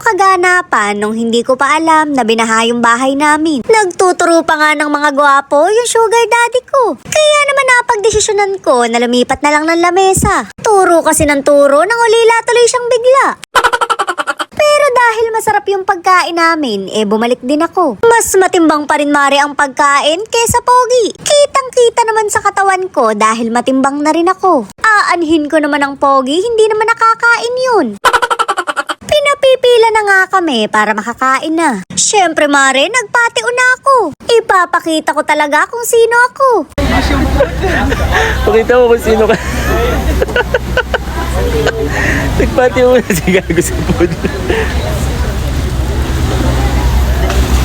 kaganapan nung hindi ko pa alam na binaha yung bahay namin. Nagtuturo pa nga ng mga gwapo yung sugar daddy ko. Kaya naman napagdesisyonan ko na lumipat na lang ng lamesa. Turo kasi ng turo nang ulila tuloy siyang bigla. Pero dahil masarap yung pagkain namin, bumalik din ako. Mas matimbang pa rin mare ang pagkain kesa pogi. Kitang-kita naman sa katawan ko dahil matimbang na rin ako. Aanhin ko naman ang pogi, hindi naman nakakain yun. Pinapipila na nga kami para makakain na. Syempre mare, nagpatio na ako. Ipapakita ko talaga kung sino ako. Pakita mo kung sino ka. Nagpati mo na si Gago sa food.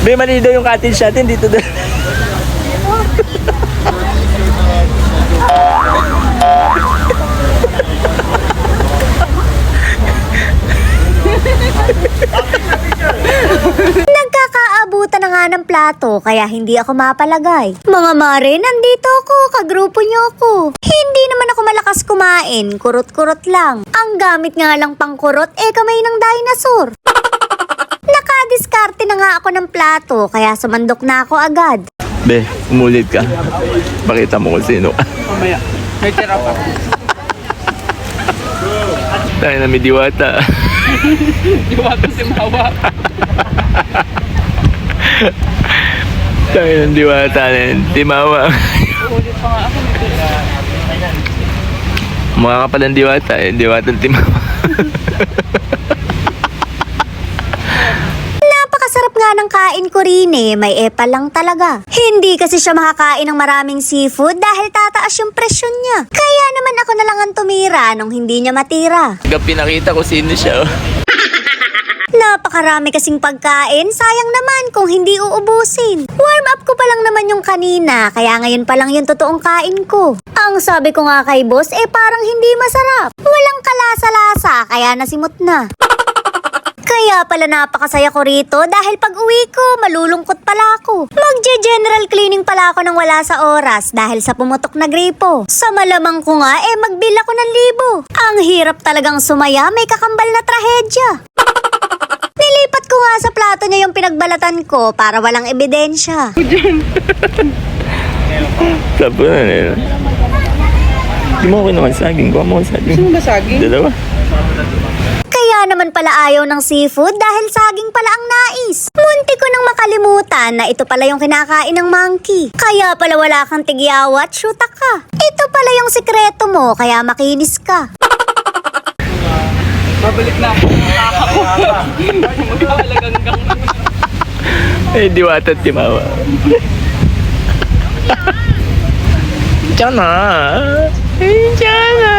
Be, mali daw yung cottage natin dito daw. Nagkakaabutan na nga ng plato kaya hindi ako mapalagay. Mga mare, nandito ako, kagrupo niyo ako. Hindi naman ako malakas kumain, kurot-kurot lang. Ang gamit nga lang pang kurot, kamay ng dinosaur. Nakadiskarte na nga ako ng plato kaya sumandok na ako agad. Be, umulit ka. Pakita mo kung sino ka. Mamaya, may tira pa. Tayo na may diwata. Diwata si Mawa. Tayo ng diwata na yun. Timawa. Ulit pa nga ako. Mukha ka palang diwata eh. Diwata ng timawa. Napakasarap nga ng kain ko rin may epal lang talaga. Hindi kasi siya makakain ng maraming seafood dahil tataas yung presyon niya. Kaya naman ako na lang ang tumira nung hindi niya matira. Pag pinakita ko sino siya. Napakarami kasing pagkain, sayang naman kung hindi uubusin. Warm up ko pa lang naman yung kanina, kaya ngayon pa lang yung totoong kain ko. Ang sabi ko nga kay boss, parang hindi masarap. Walang kalasa-lasa, kaya nasimot na. Kaya pala napakasaya ko rito dahil pag uwi ko, malulungkot pala ako. Magje-general cleaning pala ako ng wala sa oras dahil sa pumutok na gripo. Sa malamang ko nga, magbil ako ng 1,000. Ang hirap talagang sumaya, may kakambal na trahedya. Nilipat ko nga sa plato niya yung pinagbalatan ko para walang ebidensya. Sabi na nila. Hindi mo ako naman saging. Kuha mo ako saging. Sino ba saging? Dalawa. Kaya naman pala ayaw ng seafood dahil saging pala ang nais. Munti ko nang makalimutan na ito pala yung kinakain ng monkey. Kaya pala wala kang tigyawat, shoota ka. Ito pala yung sikreto mo, kaya makinis ka. Babalik na ako. Magkakalagang Diwata at timawa. Diyan na. Diyan na.